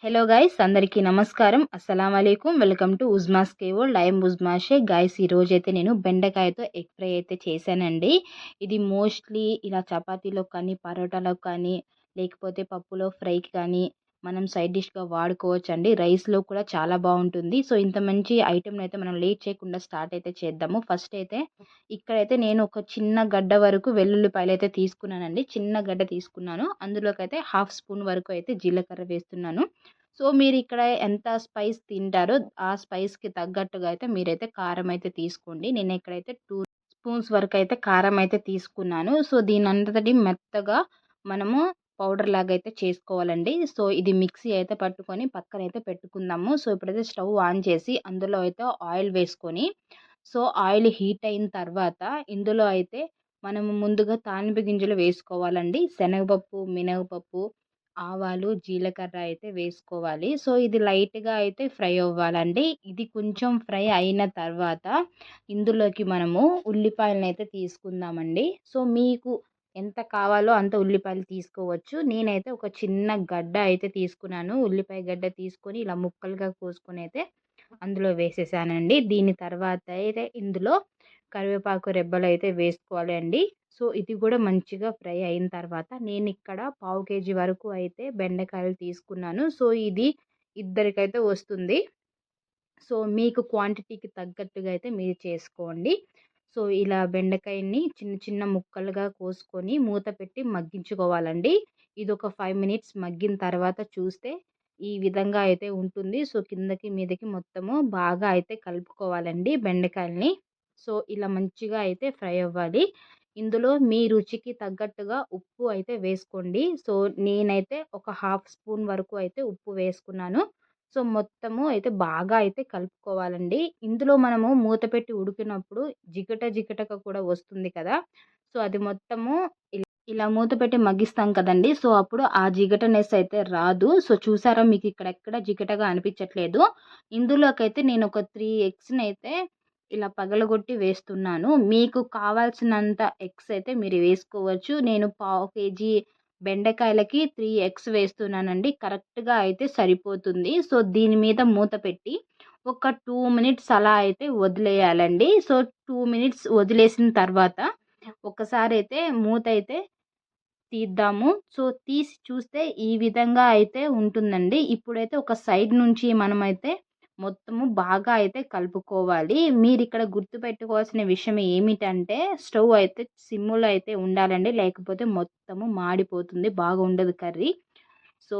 Hello guys, అందరికీ నమస్కారం. అస్సలాం అలైకుం. వెల్కమ్ టు ఉజ్మాస్ కేవల్. ఐఎమ్ ఉజ్మా షేక్. గైస్, ఈరోజు అయితే నేను బెండకాయతో ఎగ్ ఫ్రై అయితే చేశానండి. ఇది మోస్ట్లీ ఇలా చపాతీలో కానీ, పరోటాలో కానీ, లేకపోతే పప్పులో ఫ్రైకి కానీ మనం సైడ్ డిష్గా వాడుకోవచ్చండి. రైస్లో కూడా చాలా బాగుంటుంది. సో ఇంత మంచి ఐటెంని అయితే మనం లేట్ చేయకుండా స్టార్ట్ అయితే చేద్దాము. ఫస్ట్ అయితే ఇక్కడైతే నేను ఒక చిన్న గడ్డ వరకు వెల్లుల్లిపాయలు అయితే తీసుకున్నానండి. చిన్న గడ్డ తీసుకున్నాను. అందులోకి అయితే హాఫ్ స్పూన్ వరకు అయితే జీలకర్ర వేస్తున్నాను. సో మీరు ఇక్కడ ఎంత స్పైస్ తింటారో ఆ స్పైస్కి తగ్గట్టుగా అయితే మీరైతే కారం అయితే తీసుకోండి. నేను ఇక్కడైతే 2 స్పూన్స్ వరకు అయితే కారం అయితే తీసుకున్నాను. సో దీని అంతటి మెత్తగా మనము పౌడర్ లాగా అయితే చేసుకోవాలండి. సో ఇది మిక్సీ అయితే పట్టుకొని పక్కన అయితే పెట్టుకుందాము. సో ఇప్పుడైతే స్టవ్ ఆన్ చేసి అందులో అయితే ఆయిల్ వేసుకొని, సో ఆయిల్ హీట్ అయిన తర్వాత ఇందులో అయితే మనము ముందుగా తాలింపు గింజలు వేసుకోవాలండి. శనగపప్పు, మినపప్పు, ఆవాలు, జీలకర్ర అయితే వేసుకోవాలి. సో ఇది లైట్‌గా అయితే ఫ్రై అవ్వాలండి. ఇది కొంచెం ఫ్రై అయిన తర్వాత ఇందులోకి మనము ఉల్లిపాయలనైతే తీసుకుందామండి. సో మీకు ఎంత కావాలో అంత ఉల్లిపాయలు తీసుకోవచ్చు. నేనైతే ఒక చిన్న గడ్డ అయితే తీసుకున్నాను. ఉల్లిపాయ గడ్డ తీసుకొని ఇలా ముక్కలుగా కోసుకొని అయితే అందులో వేసేసానండి. దీని తర్వాత అయితే ఇందులో కరివేపాకు రెబ్బలైతే వేసుకోవాలి అండి. సో ఇది కూడా మంచిగా ఫ్రై అయిన తర్వాత నేనిక్కడ పావు కేజీ వరకు అయితే బెండకాయలు తీసుకున్నాను. సో ఇది ఇద్దరికైతే వస్తుంది. సో మీకు క్వాంటిటీకి తగ్గట్టుగా అయితే మీరు చేసుకోండి. సో ఇలా బెండకాయని చిన్న చిన్న ముక్కలుగా కోసుకొని మూత పెట్టి మగ్గించుకోవాలండి. ఇది ఒక 5 మినిట్స్ మగ్గిన తర్వాత చూస్తే ఈ విధంగా అయితే ఉంటుంది. సో కిందకి మీదకి మొత్తము బాగా అయితే కలుపుకోవాలండి బెండకాయలని. సో ఇలా మంచిగా అయితే ఫ్రై అవ్వాలి. ఇందులో మీ రుచికి తగ్గట్టుగా ఉప్పు అయితే వేసుకోండి. సో నేనైతే ఒక హాఫ్ స్పూన్ వరకు అయితే ఉప్పు వేసుకున్నాను. సో మొత్తము అయితే బాగా అయితే కలుపుకోవాలండి. ఇందులో మనము మూత పెట్టి ఉడికినప్పుడు జిగటగా కూడా వస్తుంది కదా! సో అది మొత్తము ఇలా మూత పెట్టి మగ్గిస్తాం కదండీ! సో అప్పుడు ఆ జిగటనెస్ అయితే రాదు. సో చూసారా, మీకు ఇక్కడ ఎక్కడ జిగటగా అనిపించట్లేదు. ఇందులోకైతే నేను ఒక 3 ఎగ్స్‌నైతే ఇలా పగలగొట్టి వేస్తున్నాను. మీకు కావాల్సినంత ఎగ్స్ అయితే మీరు వేసుకోవచ్చు. నేను పావు కేజీ బెండకాయలకి 3 ఎగ్స్ వేస్తున్నానండి. కరెక్ట్‌గా అయితే సరిపోతుంది. సో దీని మీద మూత పెట్టి ఒక 2 మినిట్స్ అలా అయితే వదిలేయాలండి. సో 2 మినిట్స్ వదిలేసిన తర్వాత ఒక్కసారి అయితే మూత అయితే తీద్దాము. సో తీసి చూస్తే ఈ విధంగా అయితే ఉంటుందండి. ఇప్పుడైతే ఒక సైడ్ నుంచి మనమైతే మొత్తము బాగా అయితే కలుపుకోవాలి. మీరిక్కడ గుర్తుపెట్టుకోవాల్సిన విషయం ఏమిటంటే స్టవ్ అయితే సిమ్‌లో అయితే ఉండాలండి. లేకపోతే మొత్తము మాడిపోతుంది. బాగుండదు కర్రీ. సో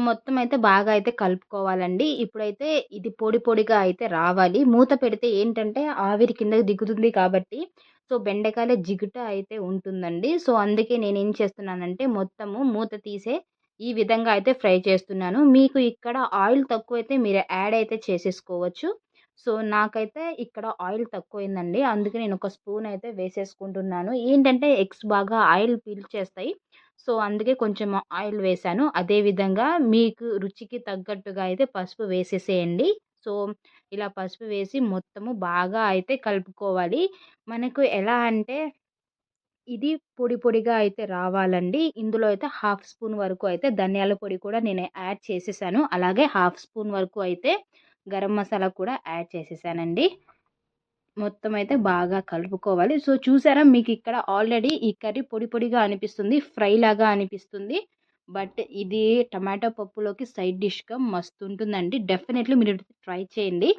మొత్తం అయితే బాగా అయితే కలుపుకోవాలండి. ఇప్పుడైతే ఇది పొడి పొడిగా అయితే రావాలి. మూత పెడితే ఏంటంటే ఆవిరి కిందకి దిగుతుంది కాబట్టి సో బెండకాయల జిగుట అయితే ఉంటుందండి. సో అందుకే నేనేం చేస్తున్నానంటే మొత్తము మూత తీసే ఈ విధంగా అయితే ఫ్రై చేస్తున్నాను. మీకు ఇక్కడ ఆయిల్ తక్కువైతే మీరు యాడ్ అయితే చేసేసుకోవచ్చు. సో నాకైతే ఇక్కడ ఆయిల్ తక్కువైందండి. అందుకే నేను ఒక స్పూన్ అయితే వేసేసుకుంటున్నాను. ఏంటంటే ఎగ్స్ బాగా ఆయిల్ పీల్చేస్తాయి. సో అందుకే కొంచెం ఆయిల్ వేశాను. అదే విధంగా మీకు రుచికి తగ్గట్టుగా అయితే పసుపు వేసేసేయండి. సో ఇలా పసుపు వేసి మొత్తము బాగా అయితే కలుపుకోవాలి. మనకు ఎలా అంటే ఇది పొడి పొడిగా అయితే రావాలండి. ఇందులో అయితే హాఫ్ స్పూన్ వరకు అయితే ధనియాల పొడి కూడా నేను యాడ్ చేసేసాను. అలాగే హాఫ్ స్పూన్ వరకు అయితే గరం మసాలా కూడా యాడ్ చేసేసానండి. మొత్తం అయితే బాగా కలుపుకోవాలి. సో చూసారా, మీకు ఇక్కడ ఆల్రెడీ ఈ కర్రీ పొడి పొడిగా అనిపిస్తుంది. ఫ్రై లాగా అనిపిస్తుంది. బట్ ఇది టమాటో పప్పులోకి సైడ్ డిష్‌గా మస్తుంటుందండి. డెఫినెట్‌లీ మీరు ట్రై చేయండి.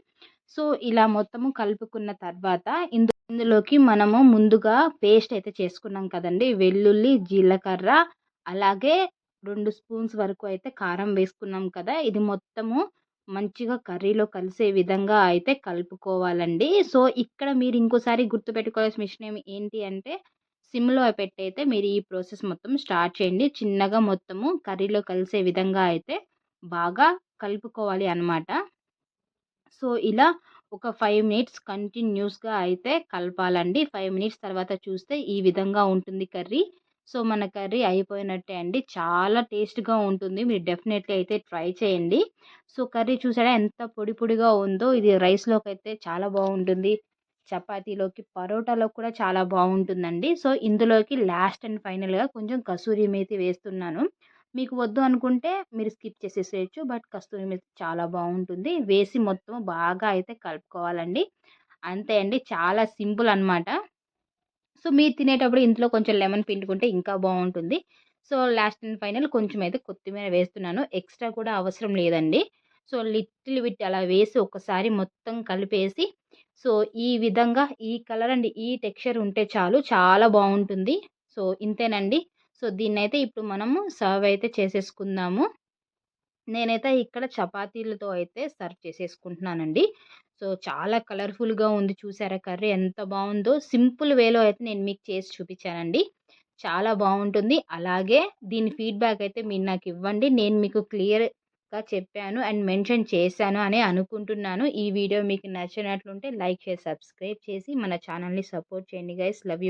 సో ఇలా మొత్తము కలుపుకున్న తర్వాత ఇందులోకి మనము ముందుగా పేస్ట్ అయితే చేసుకున్నాం కదండీ! వెల్లుల్లి, జీలకర్ర, అలాగే 2 స్పూన్స్ వరకు అయితే కారం వేసుకున్నాం కదా! ఇది మొత్తము మంచిగా కర్రీలో కలిసే విధంగా అయితే కలుపుకోవాలండి. సో ఇక్కడ మీరు ఇంకోసారి గుర్తుపెట్టుకోవాల్సిన విషయం ఏంటి అంటే సిమ్‌లో పెట్టయితే మీరు ఈ ప్రాసెస్ మొత్తం స్టార్ట్ చేయండి. చిన్నగా మొత్తము కర్రీలో కలిసే విధంగా అయితే బాగా కలుపుకోవాలి అన్నమాట. సో ఇలా ఒక 5 మినిట్స్ కంటిన్యూస్‌గా అయితే కలపాలండి. 5 మినిట్స్ తర్వాత చూస్తే ఈ విధంగా ఉంటుంది కర్రీ. సో మన కర్రీ అయిపోయినట్టే అండి. చాలా టేస్ట్‌గా ఉంటుంది. మీరు డెఫినెట్‌లీ అయితే ట్రై చేయండి. సో కర్రీ చూసారా ఎంత పొడి పొడిగా ఉందో! ఇది రైస్‌లోకైతే చాలా బాగుంటుంది. చపాతీలోకి, పరోటాలోకి కూడా చాలా బాగుంటుందండి. సో ఇందులోకి లాస్ట్ అండ్ ఫైనల్‌గా కొంచెం కసూరి మేతి వేస్తున్నాను. మీకు వద్దు అనుకుంటే మీరు స్కిప్ చేసేసేయొచ్చు. బట్ కస్తూరి మేతి చాలా బావుంటుంది. వేసి మొత్తం బాగా అయితే కలుపుకోవాలండి. అంతే అండి. చాలా సింపుల్ అనమాట. సో, మీరు తినేటప్పుడు ఇంట్లో కొంచెం లెమన్ పిండుకుంటే ఇంకా బావుంటుంది. సో, లాస్ట్ అండ్ ఫైనల్ కొంచెం అయితే కొత్తిమీర వేస్తున్నాను. ఎక్స్‌ట్రా కూడా అవసరం లేదండి. సో, లిటిల్ బిట్ అలా వేసి ఒక్కసారి మొత్తం కలిపేసి, సో, ఈ విధంగా ఈ కలర్ అండ్ ఈ టెక్స్చర్ ఉంటే చాలు చాలా బావుంటుంది. సో, ఇంతేనండి. సో, దీన్నైతే ఇప్పుడు మనము సర్వ్ అయితే చేసేసుకుందాము. నేనైతే ఇక్కడ చపాతీలతో అయితే సర్వ్ చేసేసుకుంటున్నానండి. సో, చాలా కలర్‌ఫుల్‌గా ఉంది చూసారా కర్రీ ఎంత బావుందో. సింపుల్ వేలో అయితే నేను మీకు చేసి చూపిచ్చానండి. చాలా బావుంటుంది. అలాగే దీని ఫీడ్‌బ్యాక్ అయితే మీరు నాకివ్వండి. నేను మీకు క్లియర్‌గా చెప్పాను అండ్ మెన్షన్ చేశాను అనే అనుకుంటున్నాను. ఈ వీడియో మీకు నచ్చినట్లుంటే లైక్, షేర్, సబ్స్క్రైబ్ చేసి మన ఛానెల్‌ని సపోర్ట్ చేయండి గైస్. Love you.